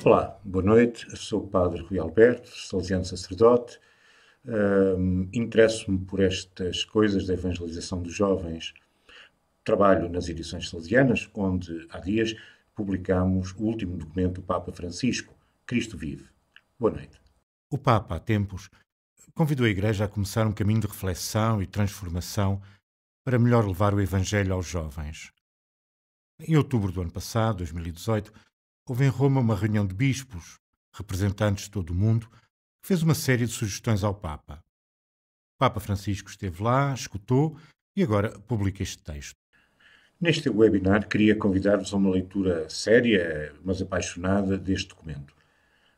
Olá, boa noite. Sou o Padre Rui Alberto, salesiano sacerdote. Interesso-me por estas coisas da evangelização dos jovens. Trabalho nas edições salesianas, onde há dias publicamos o último documento do Papa Francisco, Cristo Vive. Boa noite. O Papa, há tempos, convidou a Igreja a começar um caminho de reflexão e transformação para melhor levar o Evangelho aos jovens. Em outubro do ano passado, 2018, houve em Roma uma reunião de bispos, representantes de todo o mundo, que fez uma série de sugestões ao Papa. O Papa Francisco esteve lá, escutou e agora publica este texto. Neste webinar, queria convidar-vos a uma leitura séria, mas apaixonada deste documento.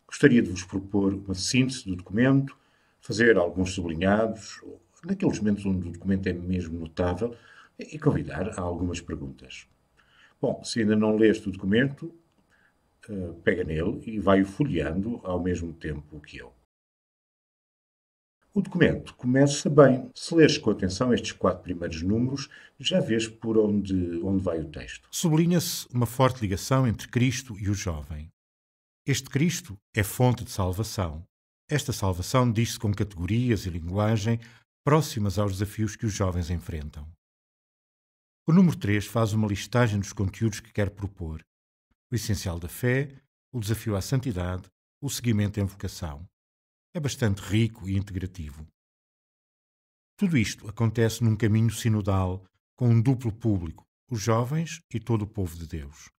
Gostaria de vos propor uma síntese do documento, fazer alguns sublinhados, naqueles momentos onde o documento é mesmo notável, e convidar a algumas perguntas. Bom, se ainda não leste o documento, pega nele e vai-o folheando ao mesmo tempo que eu. O documento começa bem. Se leres com atenção estes 4 primeiros números, já vês por onde vai o texto. Sublinha-se uma forte ligação entre Cristo e o jovem. Este Cristo é fonte de salvação. Esta salvação diz-se com categorias e linguagem próximas aos desafios que os jovens enfrentam. O número 3 faz uma listagem dos conteúdos que quer propor: o essencial da fé, o desafio à santidade, o seguimento em vocação. É bastante rico e integrativo. Tudo isto acontece num caminho sinodal com um duplo público, os jovens e todo o povo de Deus.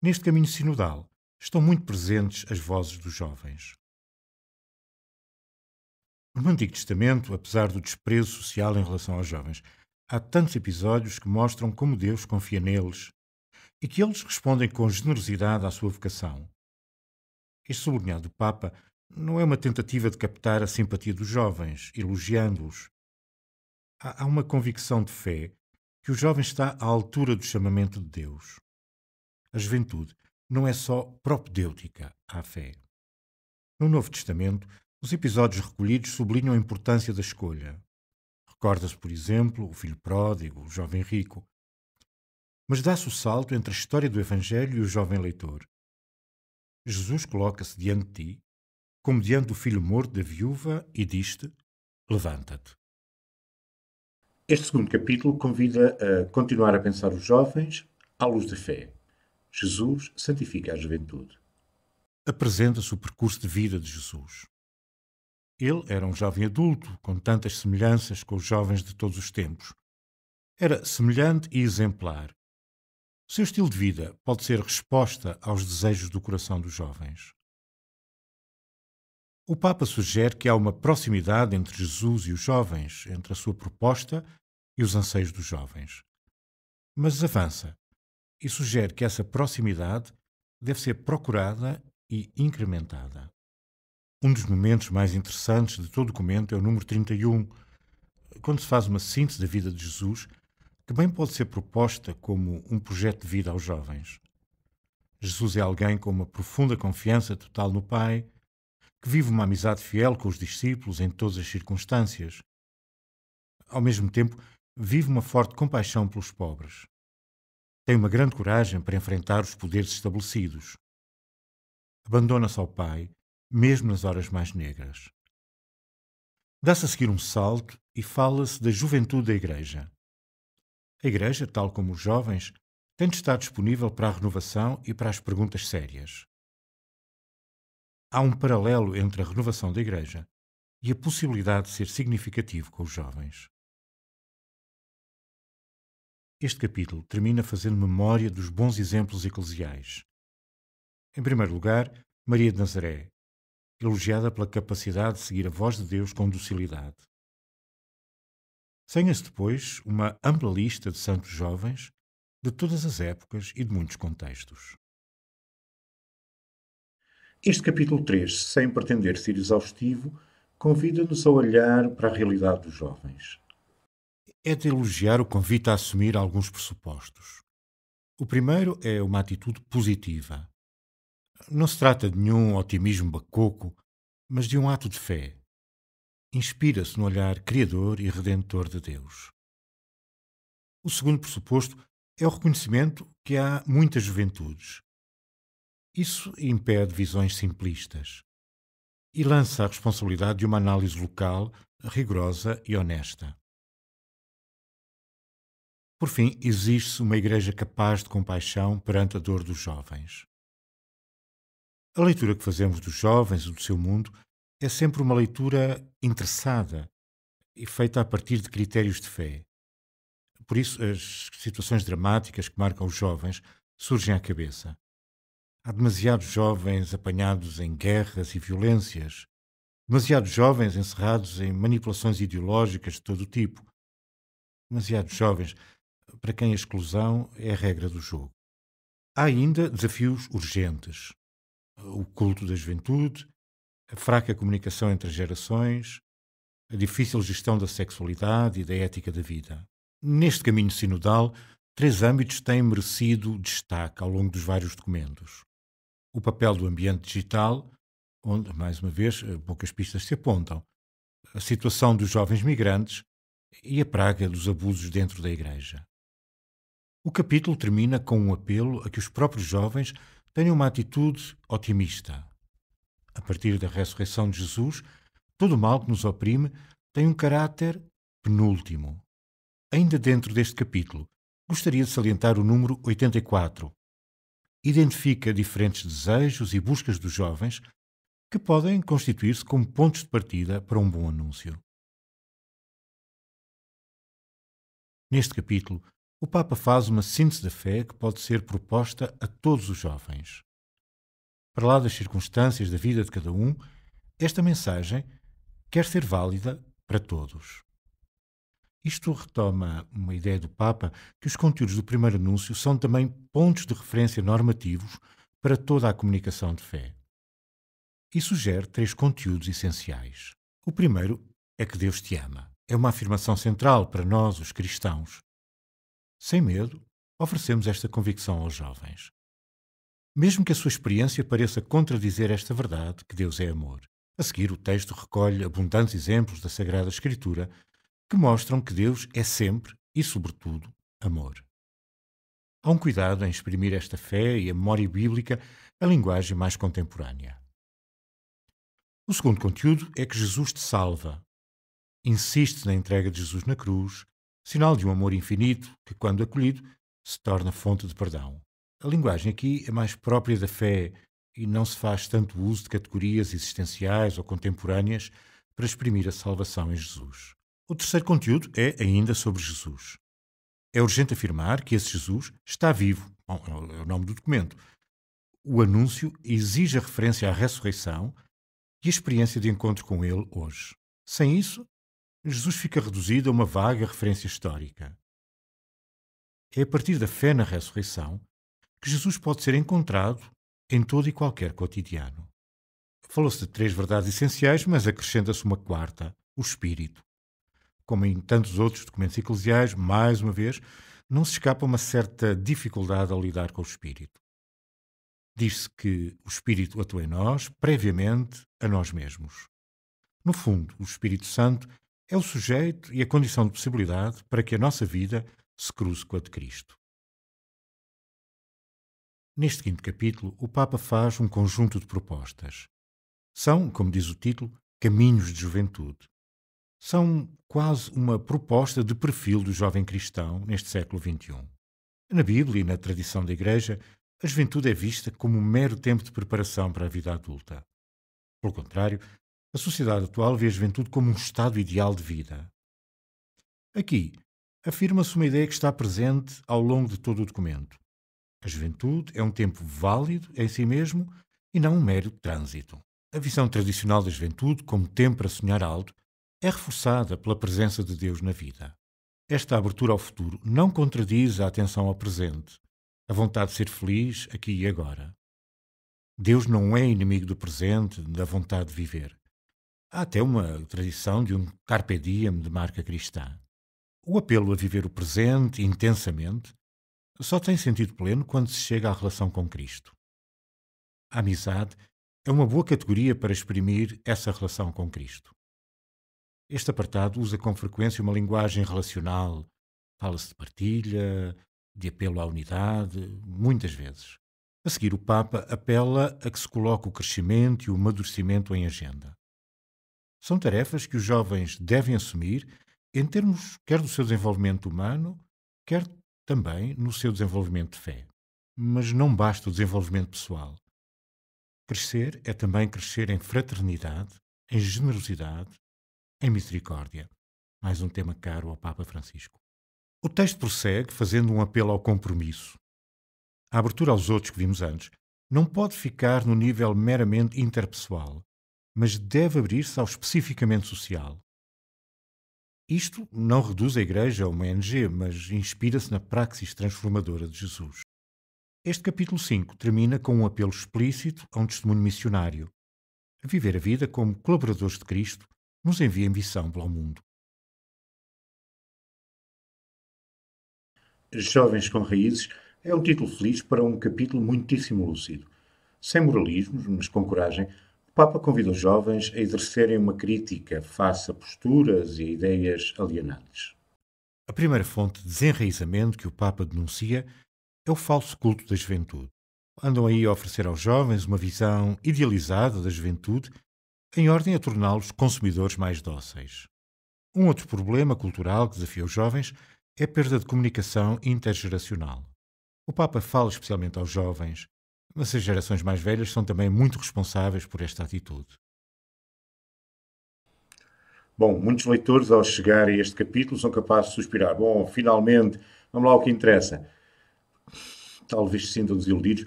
Neste caminho sinodal estão muito presentes as vozes dos jovens. No Antigo Testamento, apesar do desprezo social em relação aos jovens, há tantos episódios que mostram como Deus confia neles e que eles respondem com generosidade à sua vocação. Este sublinhado do Papa não é uma tentativa de captar a simpatia dos jovens, elogiando-os. Há uma convicção de fé que o jovem está à altura do chamamento de Deus. A juventude não é só propedêutica à fé. No Novo Testamento, os episódios recolhidos sublinham a importância da escolha. Recorda-se, por exemplo, o filho pródigo, o jovem rico. Mas dá-se o salto entre a história do Evangelho e o jovem leitor. Jesus coloca-se diante de ti, como diante do filho morto da viúva, e diz-te: levanta-te. Este segundo capítulo convida a continuar a pensar os jovens à luz da fé. Jesus santifica a juventude. Apresenta-se o percurso de vida de Jesus. Ele era um jovem adulto, com tantas semelhanças com os jovens de todos os tempos. Era semelhante e exemplar. O seu estilo de vida pode ser resposta aos desejos do coração dos jovens. O Papa sugere que há uma proximidade entre Jesus e os jovens, entre a sua proposta e os anseios dos jovens. Mas avança e sugere que essa proximidade deve ser procurada e incrementada. Um dos momentos mais interessantes de todo o documento é o número 31, quando se faz uma síntese da vida de Jesus, que bem pode ser proposta como um projeto de vida aos jovens. Jesus é alguém com uma profunda confiança total no Pai, que vive uma amizade fiel com os discípulos em todas as circunstâncias. Ao mesmo tempo, vive uma forte compaixão pelos pobres. Tem uma grande coragem para enfrentar os poderes estabelecidos. Abandona-se ao Pai, mesmo nas horas mais negras. Dá-se a seguir um salto e fala-se da juventude da Igreja. A Igreja, tal como os jovens, tem de estar disponível para a renovação e para as perguntas sérias. Há um paralelo entre a renovação da Igreja e a possibilidade de ser significativo com os jovens. Este capítulo termina fazendo memória dos bons exemplos eclesiais. Em primeiro lugar, Maria de Nazaré, elogiada pela capacidade de seguir a voz de Deus com docilidade. Segue-se depois uma ampla lista de santos jovens de todas as épocas e de muitos contextos. Este capítulo 3, sem pretender ser exaustivo, convida-nos a olhar para a realidade dos jovens. É de elogiar o convite a assumir alguns pressupostos. O primeiro é uma atitude positiva. Não se trata de nenhum otimismo bacoco, mas de um ato de fé. Inspira-se no olhar criador e redentor de Deus. O segundo pressuposto é o reconhecimento que há muitas juventudes. Isso impede visões simplistas e lança a responsabilidade de uma análise local, rigorosa e honesta. Por fim, exige-se uma igreja capaz de compaixão perante a dor dos jovens. A leitura que fazemos dos jovens e do seu mundo é sempre uma leitura interessada e feita a partir de critérios de fé. Por isso, as situações dramáticas que marcam os jovens surgem à cabeça. Há demasiados jovens apanhados em guerras e violências, demasiados jovens encerrados em manipulações ideológicas de todo o tipo, demasiados jovens para quem a exclusão é a regra do jogo. Há ainda desafios urgentes: o culto da juventude, a fraca comunicação entre gerações, a difícil gestão da sexualidade e da ética da vida. Neste caminho sinodal, 3 âmbitos têm merecido destaque ao longo dos vários documentos. O papel do ambiente digital, onde, mais uma vez, poucas pistas se apontam, a situação dos jovens migrantes e a praga dos abusos dentro da Igreja. O capítulo termina com um apelo a que os próprios jovens tenham uma atitude otimista. A partir da ressurreição de Jesus, todo o mal que nos oprime tem um caráter penúltimo. Ainda dentro deste capítulo, gostaria de salientar o número 84. Identifica diferentes desejos e buscas dos jovens que podem constituir-se como pontos de partida para um bom anúncio. Neste capítulo, o Papa faz uma síntese da fé que pode ser proposta a todos os jovens. Para lá das circunstâncias da vida de cada um, esta mensagem quer ser válida para todos. Isto retoma uma ideia do Papa que os conteúdos do primeiro anúncio são também pontos de referência normativos para toda a comunicação de fé. E sugere 3 conteúdos essenciais. O primeiro é que Deus te ama. É uma afirmação central para nós, os cristãos. Sem medo, oferecemos esta convicção aos jovens. Mesmo que a sua experiência pareça contradizer esta verdade, que Deus é amor. A seguir, o texto recolhe abundantes exemplos da Sagrada Escritura que mostram que Deus é sempre e, sobretudo, amor. Há um cuidado em exprimir esta fé e a memória bíblica a linguagem mais contemporânea. O segundo conteúdo é que Jesus te salva. Insiste na entrega de Jesus na cruz, sinal de um amor infinito que, quando acolhido, se torna fonte de perdão. A linguagem aqui é mais própria da fé e não se faz tanto uso de categorias existenciais ou contemporâneas para exprimir a salvação em Jesus. O terceiro conteúdo é ainda sobre Jesus. É urgente afirmar que esse Jesus está vivo. Bom, é o nome do documento. O anúncio exige a referência à ressurreição e a experiência de encontro com ele hoje. Sem isso, Jesus fica reduzido a uma vaga referência histórica. É a partir da fé na ressurreição que Jesus pode ser encontrado em todo e qualquer cotidiano. Falou-se de 3 verdades essenciais, mas acrescenta-se uma quarta, o Espírito. Como em tantos outros documentos eclesiais, mais uma vez, não se escapa uma certa dificuldade ao lidar com o Espírito. Diz-se que o Espírito atua em nós, previamente a nós mesmos. No fundo, o Espírito Santo é o sujeito e a condição de possibilidade para que a nossa vida se cruze com a de Cristo. Neste quinto capítulo, o Papa faz um conjunto de propostas. São, como diz o título, caminhos de juventude. São quase uma proposta de perfil do jovem cristão neste século XXI. Na Bíblia e na tradição da Igreja, a juventude é vista como um mero tempo de preparação para a vida adulta. Pelo contrário, a sociedade atual vê a juventude como um estado ideal de vida. Aqui, afirma-se uma ideia que está presente ao longo de todo o documento. A juventude é um tempo válido em si mesmo e não um mero trânsito. A visão tradicional da juventude como tempo para sonhar alto é reforçada pela presença de Deus na vida. Esta abertura ao futuro não contradiz a atenção ao presente, a vontade de ser feliz aqui e agora. Deus não é inimigo do presente, da vontade de viver. Há até uma tradição de um carpe diem de marca cristã. O apelo a viver o presente intensamente só tem sentido pleno quando se chega à relação com Cristo. A amizade é uma boa categoria para exprimir essa relação com Cristo. Este apartado usa com frequência uma linguagem relacional. Fala-se de partilha, de apelo à unidade, muitas vezes. A seguir, o Papa apela a que se coloque o crescimento e o amadurecimento em agenda. São tarefas que os jovens devem assumir em termos quer do seu desenvolvimento humano, quer também no seu desenvolvimento de fé. Mas não basta o desenvolvimento pessoal. Crescer é também crescer em fraternidade, em generosidade, em misericórdia. Mais um tema caro ao Papa Francisco. O texto prossegue fazendo um apelo ao compromisso. A abertura aos outros que vimos antes não pode ficar no nível meramente interpessoal, mas deve abrir-se ao especificamente social. Isto não reduz a Igreja a uma ONG, mas inspira-se na praxis transformadora de Jesus. Este capítulo 5 termina com um apelo explícito a um testemunho missionário. A viver a vida como colaboradores de Cristo nos envia em missão pelo mundo. Jovens com Raízes é um título feliz para um capítulo muitíssimo lúcido. Sem moralismos, mas com coragem, o Papa convida os jovens a exercerem uma crítica face a posturas e a ideias alienantes. A primeira fonte de desenraizamento que o Papa denuncia é o falso culto da juventude. Andam aí a oferecer aos jovens uma visão idealizada da juventude em ordem a torná-los consumidores mais dóceis. Um outro problema cultural que desafia os jovens é a perda de comunicação intergeracional. O Papa fala especialmente aos jovens, mas as gerações mais velhas são também muito responsáveis por esta atitude. Bom, muitos leitores, ao chegar a este capítulo, são capazes de suspirar. Bom, finalmente, vamos lá ao que interessa. Talvez se sintam desiludidos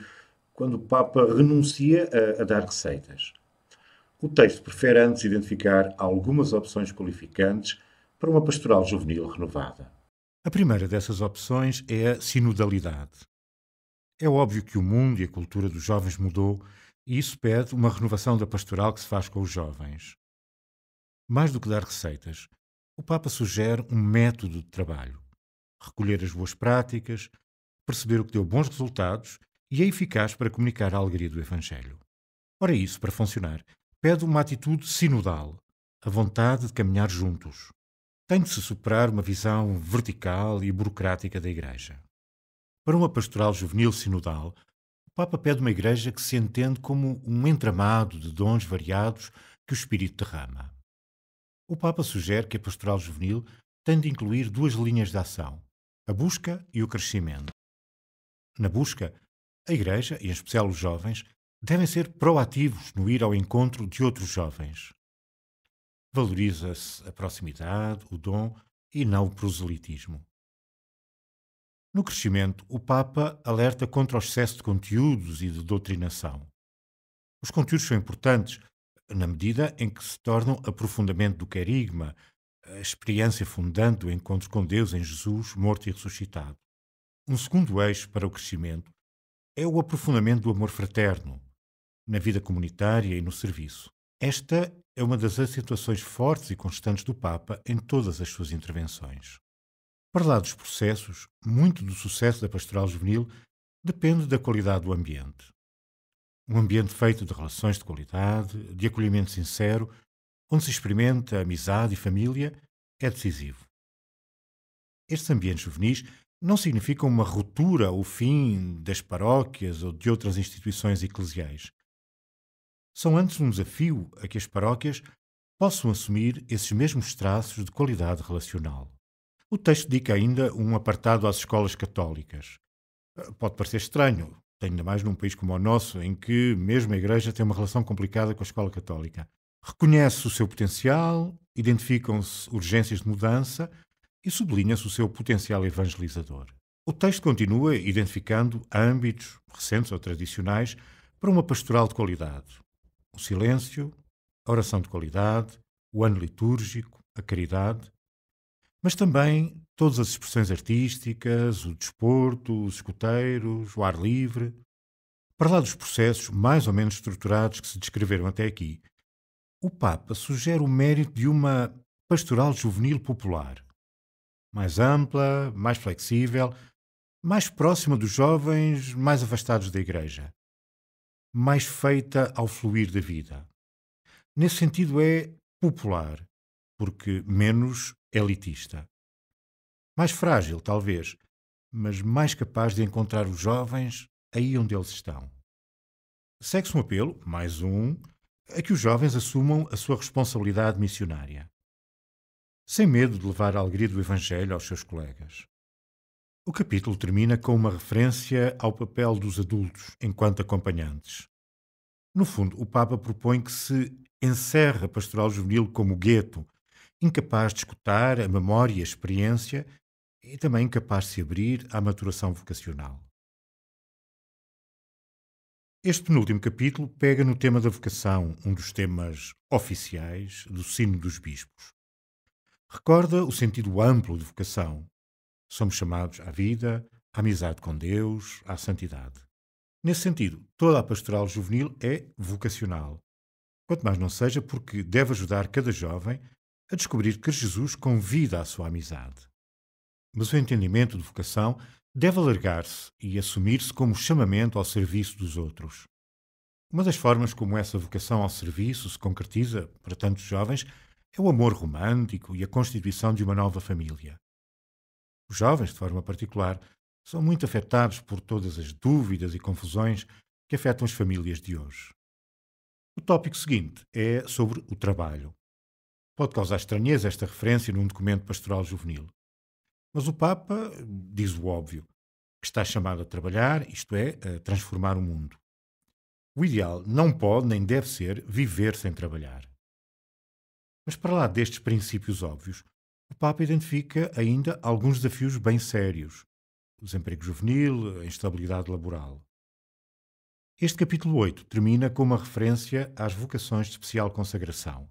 quando o Papa renuncia a dar receitas. O texto prefere antes identificar algumas opções qualificantes para uma pastoral juvenil renovada. A primeira dessas opções é a sinodalidade. É óbvio que o mundo e a cultura dos jovens mudou e isso pede uma renovação da pastoral que se faz com os jovens. Mais do que dar receitas, o Papa sugere um método de trabalho. Recolher as boas práticas, perceber o que deu bons resultados e é eficaz para comunicar a alegria do Evangelho. Ora, isso, para funcionar, pede uma atitude sinodal, a vontade de caminhar juntos. Tem de se superar uma visão vertical e burocrática da Igreja. Para uma pastoral juvenil sinodal, o Papa pede uma Igreja que se entende como um entramado de dons variados que o Espírito derrama. O Papa sugere que a pastoral juvenil tem de incluir duas linhas de ação, a busca e o crescimento. Na busca, a Igreja, e em especial os jovens, devem ser proativos no ir ao encontro de outros jovens. Valoriza-se a proximidade, o dom e não o proselitismo. No crescimento, o Papa alerta contra o excesso de conteúdos e de doutrinação. Os conteúdos são importantes na medida em que se tornam aprofundamento do querigma, a experiência fundante do encontro com Deus em Jesus, morto e ressuscitado. Um segundo eixo para o crescimento é o aprofundamento do amor fraterno, na vida comunitária e no serviço. Esta é uma das acentuações fortes e constantes do Papa em todas as suas intervenções. Para lá dos processos, muito do sucesso da pastoral juvenil depende da qualidade do ambiente. Um ambiente feito de relações de qualidade, de acolhimento sincero, onde se experimenta amizade e família, é decisivo. Estes ambientes juvenis não significam uma ruptura ou fim das paróquias ou de outras instituições eclesiais. São antes um desafio a que as paróquias possam assumir esses mesmos traços de qualidade relacional. O texto dedica ainda um apartado às escolas católicas. Pode parecer estranho, ainda mais num país como o nosso, em que mesmo a Igreja tem uma relação complicada com a escola católica. Reconhece o seu potencial, identificam-se urgências de mudança e sublinha-se o seu potencial evangelizador. O texto continua identificando âmbitos, recentes ou tradicionais, para uma pastoral de qualidade. O silêncio, a oração de qualidade, o ano litúrgico, a caridade, mas também todas as expressões artísticas, o desporto, os escuteiros, o ar livre. Para lá dos processos mais ou menos estruturados que se descreveram até aqui, o Papa sugere o mérito de uma pastoral juvenil popular, mais ampla, mais flexível, mais próxima dos jovens, mais afastados da Igreja, mais feita ao fluir da vida. Nesse sentido é popular, porque menos elitista. Mais frágil, talvez, mas mais capaz de encontrar os jovens aí onde eles estão. Segue-se um apelo, mais um, a que os jovens assumam a sua responsabilidade missionária, sem medo de levar a alegria do Evangelho aos seus colegas. O capítulo termina com uma referência ao papel dos adultos enquanto acompanhantes. No fundo, o Papa propõe que se encerre a pastoral juvenil como gueto, incapaz de escutar a memória e a experiência e também incapaz de se abrir à maturação vocacional. Este penúltimo capítulo pega no tema da vocação, um dos temas oficiais do Sínodo dos Bispos. Recorda o sentido amplo de vocação. Somos chamados à vida, à amizade com Deus, à santidade. Nesse sentido, toda a pastoral juvenil é vocacional. Quanto mais não seja porque deve ajudar cada jovem a descobrir que Jesus convida à sua amizade. Mas o entendimento de vocação deve alargar-se e assumir-se como chamamento ao serviço dos outros. Uma das formas como essa vocação ao serviço se concretiza para tantos jovens é o amor romântico e a constituição de uma nova família. Os jovens, de forma particular, são muito afetados por todas as dúvidas e confusões que afetam as famílias de hoje. O tópico seguinte é sobre o trabalho. Pode causar estranheza esta referência num documento pastoral juvenil. Mas o Papa diz o óbvio, que está chamado a trabalhar, isto é, a transformar o mundo. O ideal não pode nem deve ser viver sem trabalhar. Mas para lá destes princípios óbvios, o Papa identifica ainda alguns desafios bem sérios. O desemprego juvenil, a instabilidade laboral. Este capítulo 8 termina com uma referência às vocações de especial consagração.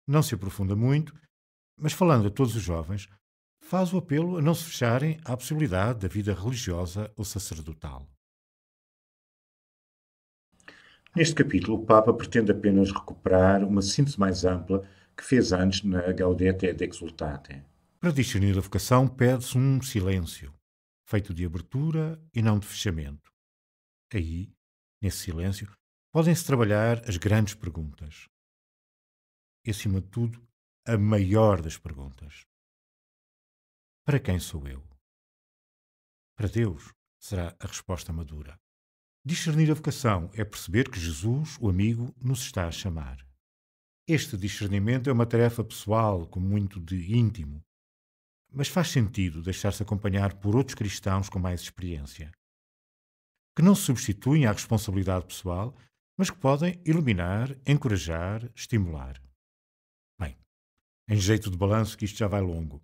Não se aprofunda muito, mas falando a todos os jovens, faz o apelo a não se fecharem à possibilidade da vida religiosa ou sacerdotal. Neste capítulo, o Papa pretende apenas recuperar uma síntese mais ampla que fez antes na Gaudete et Exsultate. Para discernir a vocação, pede-se um silêncio, feito de abertura e não de fechamento. Aí, nesse silêncio, podem-se trabalhar as grandes perguntas. E, acima de tudo, a maior das perguntas. Para quem sou eu? Para Deus será a resposta madura. Discernir a vocação é perceber que Jesus, o amigo, nos está a chamar. Este discernimento é uma tarefa pessoal, com muito de íntimo, mas faz sentido deixar-se acompanhar por outros cristãos com mais experiência, que não se substituem à responsabilidade pessoal, mas que podem iluminar, encorajar, estimular. Bem, em jeito de balanço que isto já vai longo.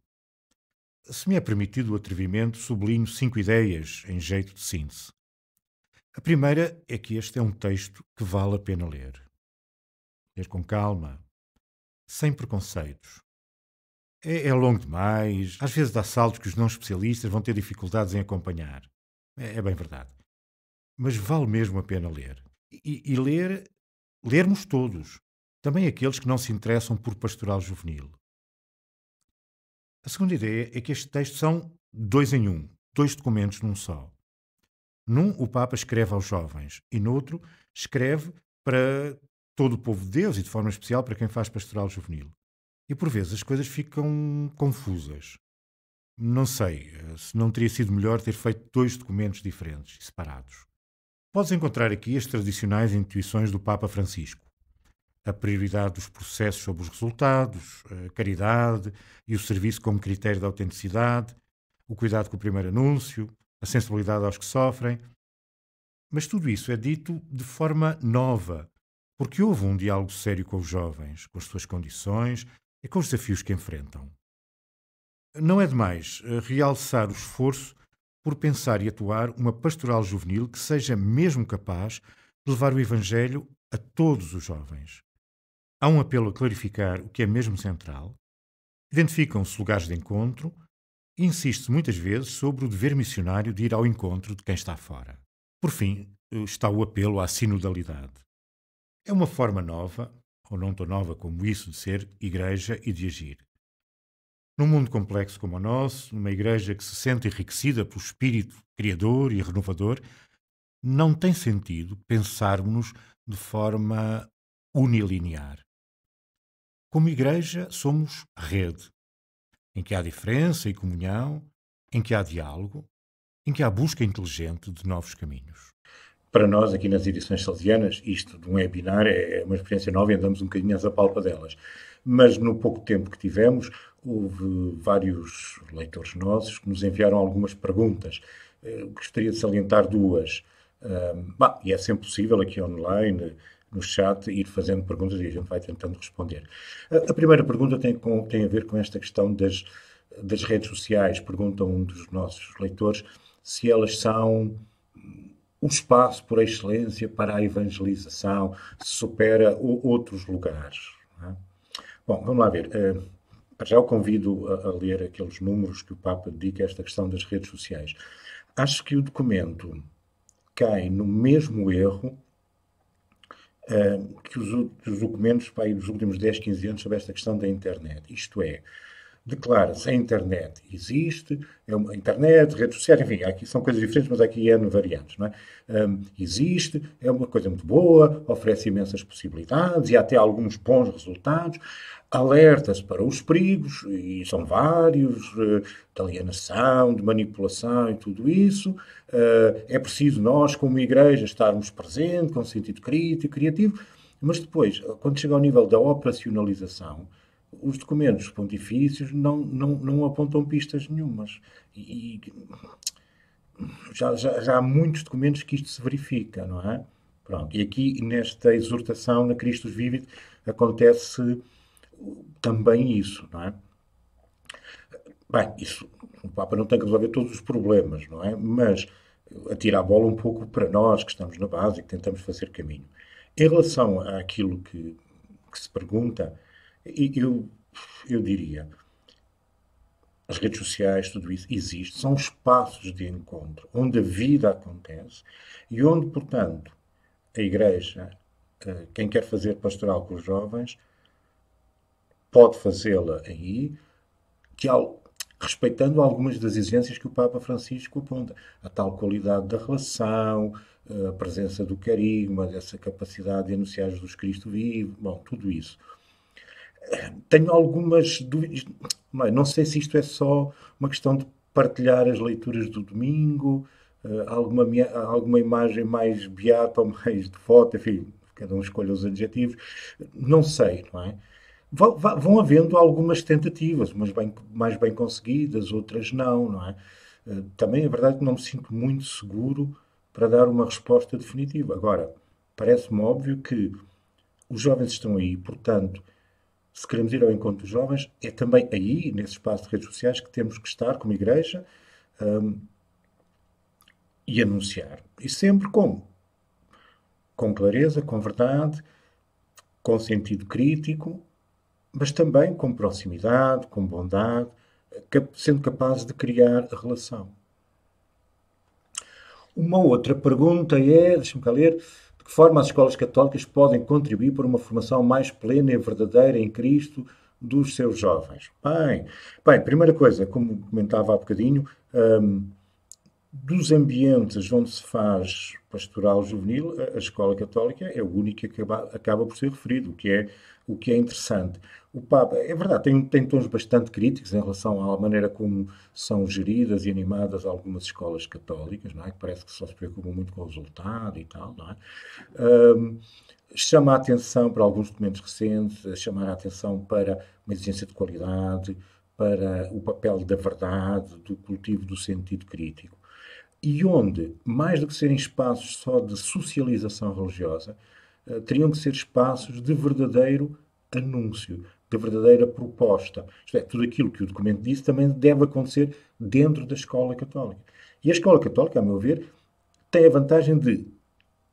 Se me é permitido o atrevimento, sublinho 5 ideias em jeito de síntese. A primeira é que este é um texto que vale a pena ler. Ler com calma, sem preconceitos. É longo demais, às vezes dá saltos que os não especialistas vão ter dificuldades em acompanhar. É bem verdade. Mas vale mesmo a pena ler. E lermos todos, também aqueles que não se interessam por pastoral juvenil. A segunda ideia é que este texto são 2 em 1, 2 documentos num só. Num, o Papa escreve aos jovens e no outro, escreve para todo o povo de Deus e de forma especial para quem faz pastoral juvenil. E por vezes as coisas ficam confusas. Não sei se não teria sido melhor ter feito 2 documentos diferentes e separados. Podes encontrar aqui as tradicionais intuições do Papa Francisco. A prioridade dos processos sobre os resultados, a caridade e o serviço como critério de autenticidade, o cuidado com o primeiro anúncio, a sensibilidade aos que sofrem. Mas tudo isso é dito de forma nova, porque houve um diálogo sério com os jovens, com as suas condições e com os desafios que enfrentam. Não é demais realçar o esforço por pensar e atuar uma pastoral juvenil que seja mesmo capaz de levar o Evangelho a todos os jovens. Há um apelo a clarificar o que é mesmo central, identificam-se lugares de encontro e insiste-se muitas vezes sobre o dever missionário de ir ao encontro de quem está fora. Por fim, está o apelo à sinodalidade. É uma forma nova, ou não tão nova como isso, de ser igreja e de agir. Num mundo complexo como o nosso, numa igreja que se sente enriquecida pelo espírito criador e renovador, não tem sentido pensarmos de forma unilinear. Como igreja, somos rede, em que há diferença e comunhão, em que há diálogo, em que há busca inteligente de novos caminhos. Para nós, aqui nas edições salesianas, isto de um webinar é uma experiência nova e andamos um bocadinho às apalpa delas. Mas no pouco tempo que tivemos, houve vários leitores nossos que nos enviaram algumas perguntas. Gostaria de salientar duas. E é sempre possível aqui online, no chat, ir fazendo perguntas e a gente vai tentando responder. A primeira pergunta tem a ver com esta questão das redes sociais. Pergunta um dos nossos leitores se elas são um espaço por excelência para a evangelização, se supera outros lugares. Não é? Bom, vamos lá ver. Para já eu convido a ler aqueles números que o Papa dedica a esta questão das redes sociais. Acho que o documento cai no mesmo erro que os documentos dos últimos 10, 15 anos sobre esta questão da internet. Isto é, declara-se a internet existe, a internet, redes sociais, enfim, aqui são coisas diferentes, mas aqui N variantes, não é? Existe, é uma coisa muito boa, oferece imensas possibilidades e até alguns bons resultados, alerta-se para os perigos, e são vários, de alienação, de manipulação e tudo isso. É preciso nós, como igreja, estarmos presentes, com sentido crítico, criativo, mas depois, quando chega ao nível da operacionalização, os documentos pontifícios não apontam pistas nenhumas. E já há muitos documentos que isto se verifica, não é? Pronto. E aqui, nesta exortação na Christus Vivit, acontece também isso, não é? Bem, isso, o Papa não tem que resolver todos os problemas, não é? Mas atira a bola um pouco para nós, que estamos na base e que tentamos fazer caminho. Em relação àquilo que se pergunta, eu diria, as redes sociais, tudo isso existe, são espaços de encontro, onde a vida acontece e onde, portanto, a Igreja, quem quer fazer pastoral com os jovens, pode fazê-la aí, respeitando algumas das exigências que o Papa Francisco aponta. A tal qualidade da relação, a presença do carisma, dessa capacidade de anunciar Jesus Cristo vivo, bom, tudo isso. Tenho algumas dúvidas. Não sei se isto é só uma questão de partilhar as leituras do domingo, alguma imagem mais beata ou mais devota, enfim, cada um escolhe os adjetivos. Não sei, não é? Vão havendo algumas tentativas, umas mais bem conseguidas, outras não é? Também é verdade que não me sinto muito seguro para dar uma resposta definitiva. Agora, parece-me óbvio que os jovens estão aí, portanto, se queremos ir ao encontro dos jovens, é também aí, nesse espaço de redes sociais, que temos que estar como igreja e anunciar. E sempre como? Com clareza, com verdade, com sentido crítico, mas também com proximidade, com bondade, sendo capaz de criar a relação. Uma outra pergunta é, deixa-me cá ler, de que forma as escolas católicas podem contribuir para uma formação mais plena e verdadeira em Cristo dos seus jovens? Bem, primeira coisa, como comentava há bocadinho, dos ambientes onde se faz pastoral juvenil, a escola católica é o único que acaba por ser referido, o que é interessante. O Papa, é verdade, tem tons bastante críticos em relação à maneira como são geridas e animadas algumas escolas católicas, não é? Que parece que só se preocupam muito com o resultado e tal, não é? Chama a atenção para alguns documentos recentes, chamar a atenção para uma exigência de qualidade, para o papel da verdade, do cultivo do sentido crítico. E onde, mais do que serem espaços só de socialização religiosa, teriam que ser espaços de verdadeiro anúncio, de verdadeira proposta. Isto é, tudo aquilo que o documento disse também deve acontecer dentro da escola católica. E a escola católica, a meu ver, tem a vantagem de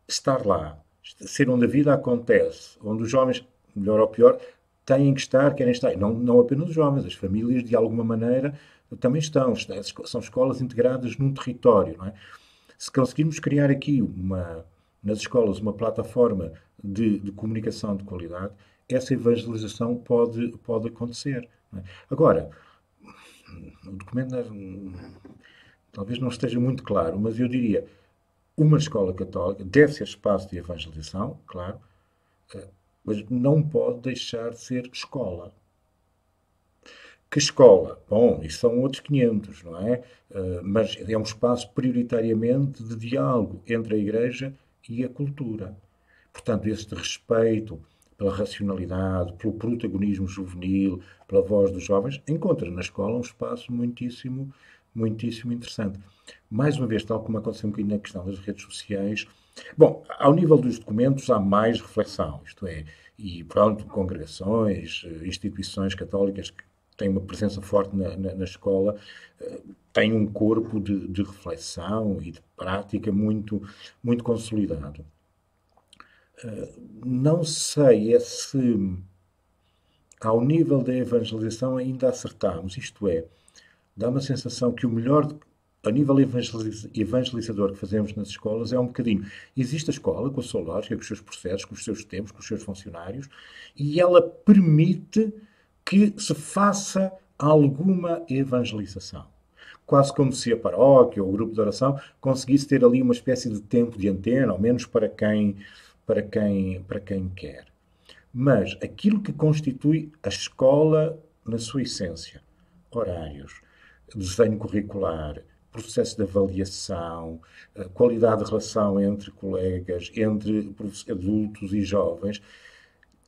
estar lá, ser onde a vida acontece, onde os jovens, melhor ou pior, têm que estar, querem estar. E não apenas os jovens, as famílias, de alguma maneira, também estão. São escolas integradas num território, não é? Se conseguirmos criar aqui, nas escolas, uma plataforma de comunicação de qualidade, essa evangelização pode acontecer. Não é? Agora, o documento talvez não esteja muito claro, mas eu diria, uma escola católica deve ser espaço de evangelização, claro, mas não pode deixar de ser escola. Que escola? Bom, isso são outros 500, não é? Mas é um espaço prioritariamente de diálogo entre a Igreja e a cultura. Portanto, este respeito pela racionalidade, pelo protagonismo juvenil, pela voz dos jovens, encontra na escola um espaço muitíssimo, muitíssimo interessante. Mais uma vez, tal como aconteceu um bocadinho na questão das redes sociais, bom, ao nível dos documentos há mais reflexão, isto é, e pronto, congregações, instituições católicas que têm uma presença forte na escola, têm um corpo de reflexão e de prática muito, muito consolidado. Não sei se ao nível da evangelização ainda acertamos, isto é, dá uma sensação que o melhor a nível evangelizador que fazemos nas escolas é um bocadinho. Existe a escola com a sua lógica, com os seus processos, com os seus tempos, com os seus funcionários, e ela permite que se faça alguma evangelização. Quase como se a paróquia ou o grupo de oração conseguisse ter ali uma espécie de tempo de antena, ao menos para quem quer. Mas aquilo que constitui a escola na sua essência, horários, desenho curricular, processo de avaliação, qualidade de relação entre colegas, entre adultos e jovens,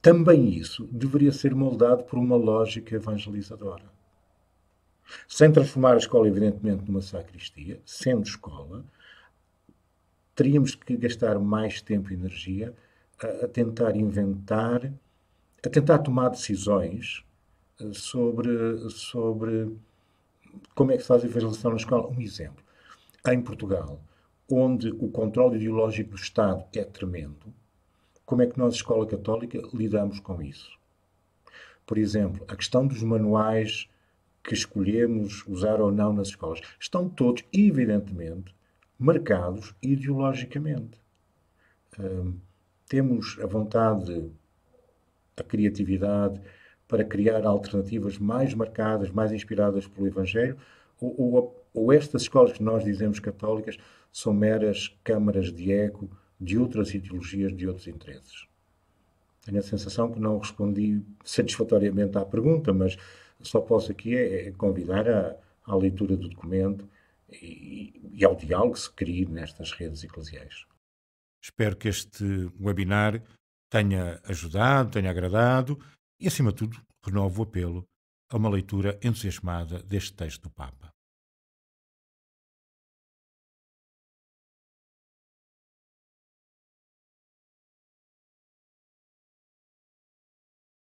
também isso deveria ser moldado por uma lógica evangelizadora. Sem transformar a escola, evidentemente, numa sacristia, sendo escola, teríamos que gastar mais tempo e energia a tentar inventar, a tentar tomar decisões sobre como é que se faz a evangelização na escola. Um exemplo. Em Portugal, onde o controle ideológico do Estado é tremendo, como é que nós, escola católica, lidamos com isso? Por exemplo, a questão dos manuais que escolhemos usar ou não nas escolas. Estão todos, evidentemente, marcados ideologicamente. Temos a vontade, a criatividade para criar alternativas mais marcadas, mais inspiradas pelo Evangelho, ou estas escolas que nós dizemos católicas são meras câmaras de eco de outras ideologias, de outros interesses? Tenho a sensação que não respondi satisfatoriamente à pergunta, mas só posso aqui convidar à leitura do documento e ao diálogo que se crie nestas redes eclesiais. Espero que este webinar tenha ajudado, tenha agradado e, acima de tudo, renovo o apelo a uma leitura entusiasmada deste texto do Papa.